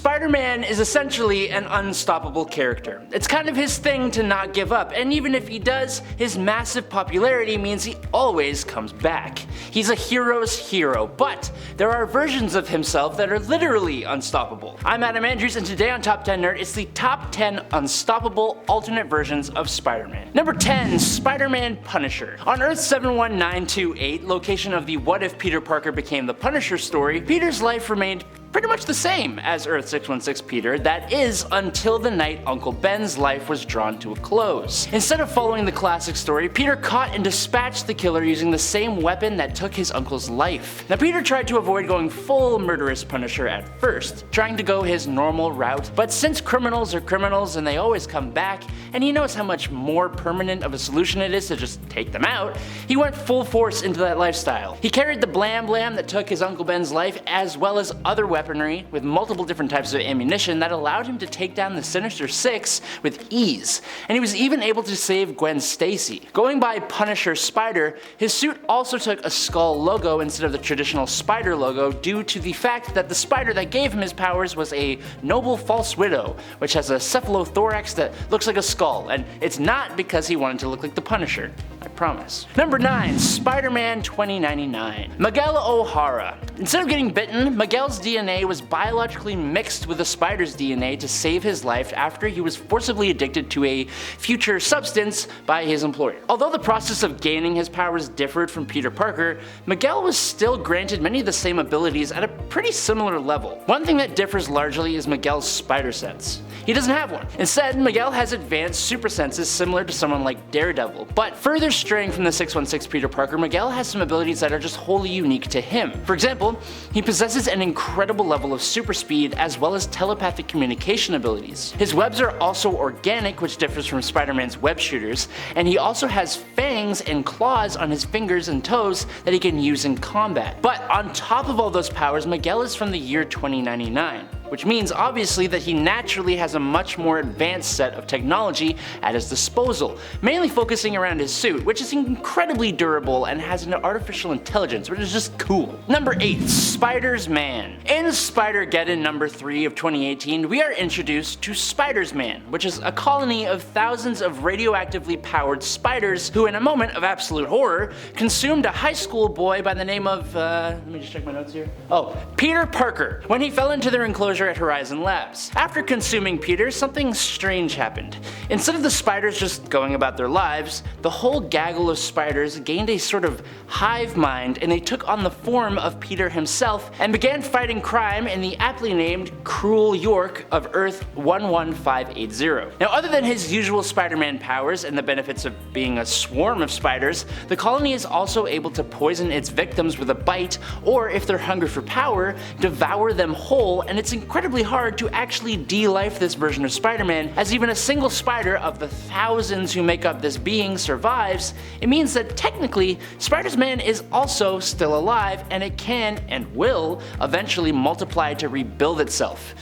Spider-Man is essentially an unstoppable character. It's kind of his thing to not give up, and even if he does, his massive popularity means he always comes back. He's a hero's hero, but there are versions of himself that are literally unstoppable. I'm Adam Andrews, and today on Top 10 Nerd, it's the top 10 unstoppable alternate versions of Spider-Man. Number 10, Spider-Man Punisher. On Earth 71928, location of the What If Peter Parker Became the Punisher story, Peter's life remained pretty much the same as Earth 616 Peter, that is, until the night Uncle Ben's life was drawn to a close. Instead of following the classic story, Peter caught and dispatched the killer using the same weapon that took his uncle's life. Now Peter tried to avoid going full murderous Punisher at first, trying to go his normal route, but since criminals are criminals and they always come back, and he knows how much more permanent of a solution it is to just take them out, he went full force into that lifestyle. He carried the blam blam that took his Uncle Ben's life, as well as other weaponry with multiple different types of ammunition that allowed him to take down the Sinister Six with ease, and he was even able to save Gwen Stacy. Going by Punisher Spider, his suit also took a skull logo instead of the traditional spider logo due to the fact that the spider that gave him his powers was a noble false widow, which has a cephalothorax that looks like a skull, and it's not because he wanted to look like the Punisher. I promise. Number 9, Spider-Man 2099. Miguel O'Hara. Instead of getting bitten, Miguel's DNA was biologically mixed with the spider's DNA to save his life after he was forcibly addicted to a future substance by his employer. Although the process of gaining his powers differed from Peter Parker, Miguel was still granted many of the same abilities at a pretty similar level. One thing that differs largely is Miguel's spider sense. He doesn't have one. Instead, Miguel has advanced super senses similar to someone like Daredevil, but further straying from the 616 Peter Parker, Miguel has some abilities that are just wholly unique to him. For example, he possesses an incredible level of super speed as well as telepathic communication abilities. His webs are also organic, which differs from Spider-Man's web shooters, and he also has fangs and claws on his fingers and toes that he can use in combat. But on top of all those powers, Miguel is from the year 2099. Which means obviously that he naturally has a much more advanced set of technology at his disposal, mainly focusing around his suit, which is incredibly durable and has an artificial intelligence, which is just cool. Number 8, Spider's Man. In Spider-Geddon number 3 of 2018, we are introduced to Spider's Man, which is a colony of thousands of radioactively powered spiders who, in a moment of absolute horror, consumed a high school boy by the name of, let me just check my notes here. Oh, Peter Parker, when he fell into their enclosure at Horizon Labs. After consuming Peter, something strange happened. Instead of the spiders just going about their lives, the whole gaggle of spiders gained a sort of hive mind, and they took on the form of Peter himself and began fighting crime in the aptly named Cruel York of Earth 11580. Now, other than his usual Spider-Man powers and the benefits of being a swarm of spiders, the colony is also able to poison its victims with a bite, or if they're hungry for power, devour them whole, and it's incredibly hard to actually de-life this version of Spider-Man, as even a single spider of the thousands who make up this being survives. It means that technically, Spider-Man is also still alive, and it can and will eventually multiply to rebuild itself.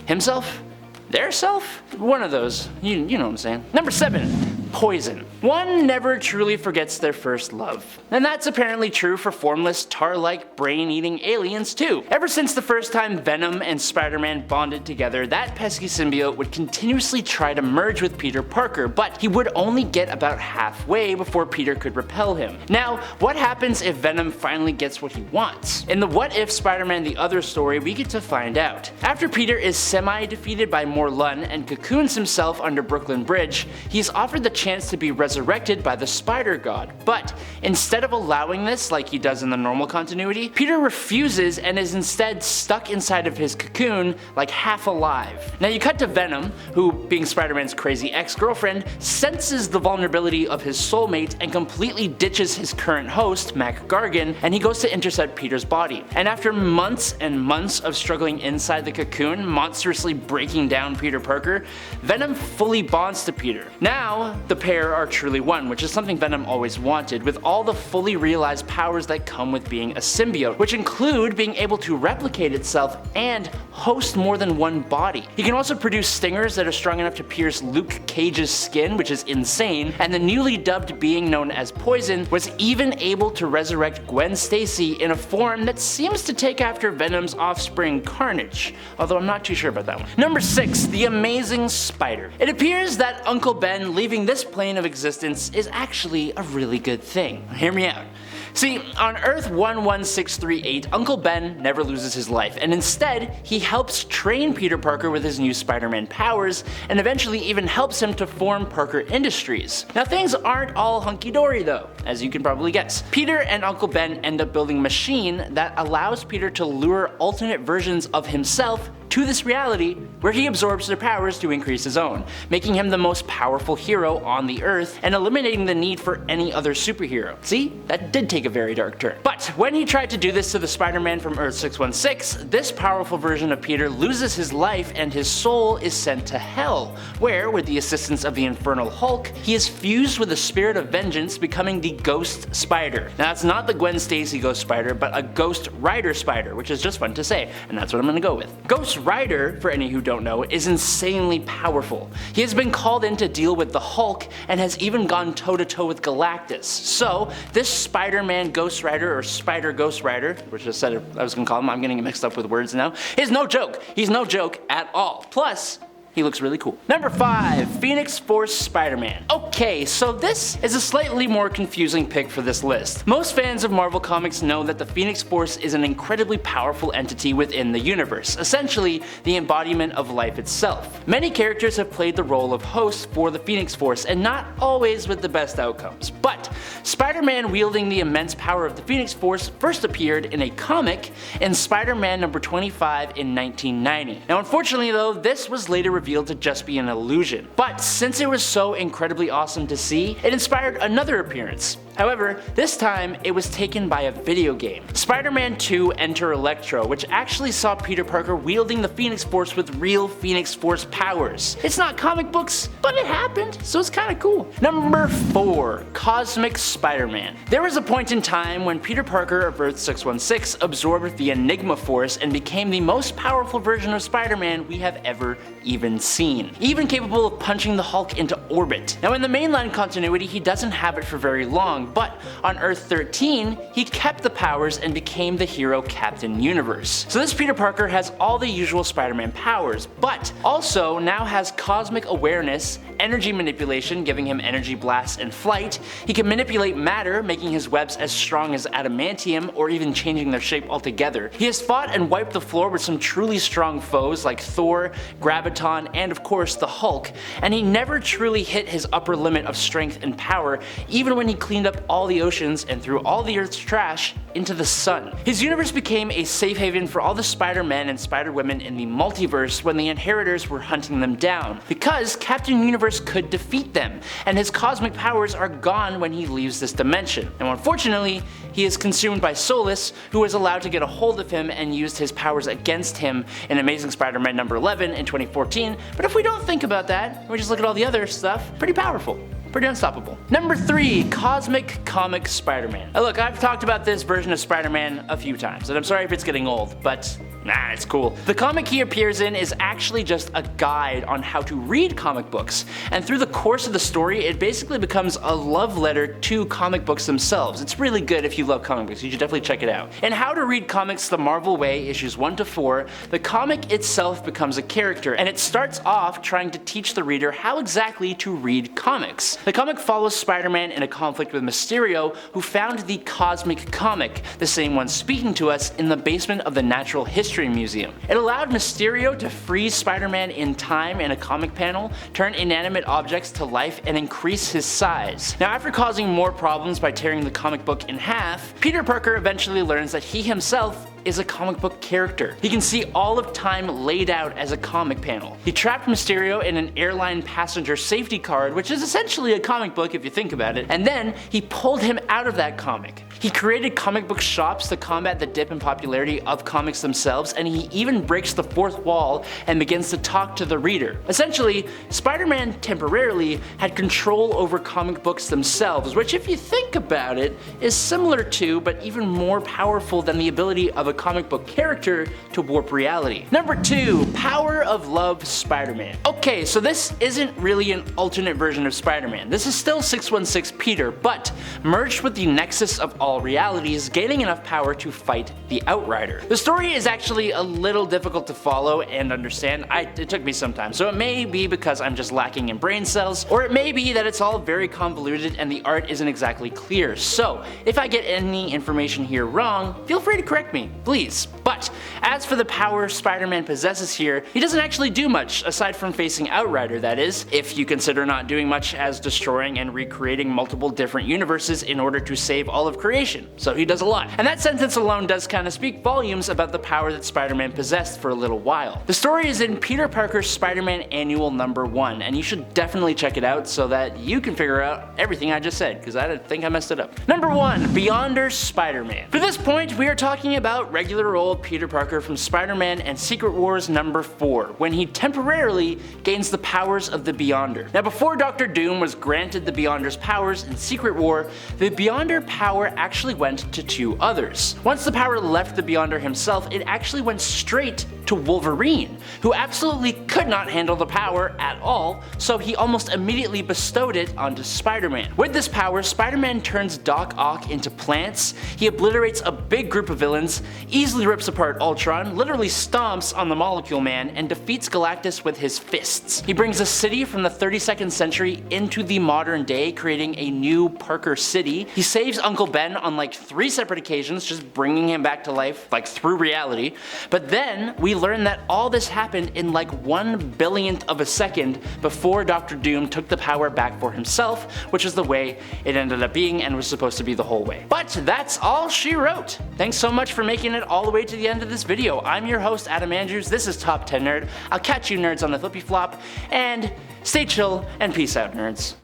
Himself? Their self? One of those. You know what I'm saying. Number 7. Poison. One never truly forgets their first love. And that's apparently true for formless, tar-like, brain-eating aliens too. Ever since the first time Venom and Spider-Man bonded together, that pesky symbiote would continuously try to merge with Peter Parker, but he would only get about halfway before Peter could repel him. Now, what happens if Venom finally gets what he wants? In the What If Spider-Man the Other story, we get to find out. After Peter is semi-defeated by Morlun and cocoons himself under Brooklyn Bridge, he's offered the chance to be resurrected by the Spider God. But instead of allowing this like he does in the normal continuity, Peter refuses and is instead stuck inside of his cocoon like half alive. Now you cut to Venom, who, being Spider-Man's crazy ex-girlfriend, senses the vulnerability of his soulmate and completely ditches his current host, Mac Gargan, and he goes to intercept Peter's body. And after months and months of struggling inside the cocoon, monstrously breaking down Peter Parker, Venom fully bonds to Peter. Now, the pair are truly one, which is something Venom always wanted, with all the fully realized powers that come with being a symbiote, which include being able to replicate itself and host more than one body. He can also produce stingers that are strong enough to pierce Luke Cage's skin, which is insane, and the newly dubbed being known as Poison was even able to resurrect Gwen Stacy in a form that seems to take after Venom's offspring Carnage, although I'm not too sure about that one. Number 6. The Amazing Spider. It appears that Uncle Ben leaving this plane of existence is actually a really good thing. Hear me out. See, on Earth 11638, Uncle Ben never loses his life, and instead, he helps train Peter Parker with his new Spider-Man powers, and eventually even helps him to form Parker Industries. Now things aren't all hunky-dory though, as you can probably guess. Peter and Uncle Ben end up building a machine that allows Peter to lure alternate versions of himself to this reality where he absorbs their powers to increase his own, making him the most powerful hero on the Earth and eliminating the need for any other superhero. See, that did take a very dark turn. But when he tried to do this to the Spider-Man from Earth 616, this powerful version of Peter loses his life and his soul is sent to Hell, where, with the assistance of the Infernal Hulk, he is fused with the spirit of vengeance, becoming the Ghost Spider. Now it's not the Gwen Stacy Ghost Spider, but a Ghost Rider Spider, which is just fun to say, and that's what I'm gonna go with. Ghost Rider, for any who don't know, is insanely powerful. He has been called in to deal with the Hulk and has even gone toe-to-toe with Galactus. So this Spider-Man Ghost Rider, or Spider Ghost Rider, which I said I was gonna call him, I'm getting mixed up with words now, is no joke. He's no joke at all. Plus, he looks really cool. Number 5. Phoenix Force Spider-Man. Okay, so this is a slightly more confusing pick for this list. Most fans of Marvel Comics know that the Phoenix Force is an incredibly powerful entity within the universe, essentially the embodiment of life itself. Many characters have played the role of hosts for the Phoenix Force, and not always with the best outcomes. But Spider-Man wielding the immense power of the Phoenix Force first appeared in a comic in Spider-Man number 25 in 1990. Now unfortunately though, this was later revealed to just be an illusion. But since it was so incredibly awesome to see, it inspired another appearance. However, this time it was taken by a video game. Spider-Man 2 Enter Electro, which actually saw Peter Parker wielding the Phoenix Force with real Phoenix Force powers. It's not comic books, but it happened, so it's kinda cool. Number 4. Cosmic Spider-Man. There was a point in time when Peter Parker of Earth 616 absorbed the Enigma Force and became the most powerful version of Spider-Man we have ever even seen. Even capable of punching the Hulk into orbit. Now in the mainline continuity, he doesn't have it for very long, but on Earth 13, he kept the powers and became the hero Captain Universe. So this Peter Parker has all the usual Spider-Man powers, but also now has cosmic awareness, energy manipulation, giving him energy blasts and flight. He can manipulate matter, making his webs as strong as adamantium, or even changing their shape altogether. He has fought and wiped the floor with some truly strong foes like Thor, Graviton, and of course the Hulk, and he never truly hit his upper limit of strength and power, even when he cleaned up all the oceans and threw all the Earth's trash into the sun. His universe became a safe haven for all the Spider-Men and Spider-Women in the multiverse when the Inheritors were hunting them down, because Captain Universe could defeat them, and his cosmic powers are gone when he leaves this dimension. Now unfortunately, he is consumed by Solus, who was allowed to get a hold of him and used his powers against him in Amazing Spider-Man number 11 in 2014, but if we don't think about that, we just look at all the other stuff, pretty powerful. Pretty unstoppable. Number 3. Cosmic Comic Spider-Man. Now look, I've talked about this version of Spider-Man a few times, and I'm sorry if it's getting old, but nah, it's cool. The comic he appears in is actually just a guide on how to read comic books, and through the course of the story, it basically becomes a love letter to comic books themselves. It's really good if you love comic books, you should definitely check it out. In How to Read Comics the Marvel Way, issues 1 to 4, the comic itself becomes a character, and it starts off trying to teach the reader how exactly to read comics. The comic follows Spider-Man in a conflict with Mysterio, who found the Cosmic Comic, the same one speaking to us, in the basement of the Natural History Museum. It allowed Mysterio to freeze Spider-Man in time in a comic panel, turn inanimate objects to life, and increase his size. Now after causing more problems by tearing the comic book in half, Peter Parker eventually learns that he himself is a comic book character. He can see all of time laid out as a comic panel. He trapped Mysterio in an airline passenger safety card, which is essentially a comic book if you think about it, and then he pulled him out of that comic. He created comic book shops to combat the dip in popularity of comics themselves, and he even breaks the fourth wall and begins to talk to the reader. Essentially, Spider-Man temporarily had control over comic books themselves, which if you think about it, is similar to, but even more powerful than the ability of a comic book character to warp reality. Number 2, Power of Love Spider-Man. Okay, so this isn't really an alternate version of Spider-Man. This is still 616 Peter, but merged with the nexus of all realities, gaining enough power to fight the Outrider. The story is actually a little difficult to follow and understand. It took me some time, so it may be because I'm just lacking in brain cells, or it may be that it's all very convoluted and the art isn't exactly clear. So if I get any information here wrong, feel free to correct me, please. But as for the power Spider-Man possesses here, he doesn't actually do much aside from facing Outrider, that is, if you consider not doing much as destroying and recreating multiple different universes in order to save all of creation. So he does a lot. And that sentence alone does kind of speak volumes about the power that Spider-Man possessed for a little while. The story is in Peter Parker's Spider-Man Annual #1, and you should definitely check it out so that you can figure out everything I just said, because I think I messed it up. Number 1, Beyonder Spider-Man. For this point, we are talking about regular old Peter Parker from Spider-Man and Secret Wars #4, when he temporarily gains the powers of the Beyonder. Now before Dr. Doom was granted the Beyonder's powers in Secret War, the Beyonder power actually went to 2 others. Once the power left the Beyonder himself, it actually went straight to Wolverine, who absolutely could not handle the power at all, so he almost immediately bestowed it onto Spider-Man. With this power, Spider-Man turns Doc Ock into plants, he obliterates a big group of villains, easily rips apart Ultron, literally stomps on the Molecule Man, and defeats Galactus with his fists. He brings a city from the 32nd century into the modern day, creating a new Parker City. He saves Uncle Ben on like 3 separate occasions, just bringing him back to life, like through reality. But then we learn that all this happened in like 1/100000th of a second before Dr. Doom took the power back for himself, which is the way it ended up being and was supposed to be the whole way. But that's all she wrote. Thanks so much for making it all the way to the end of this video. I'm your host, Adam Andrews. This is Top 10 Nerd. I'll catch you nerds on the flippy flop, and stay chill and peace out, nerds.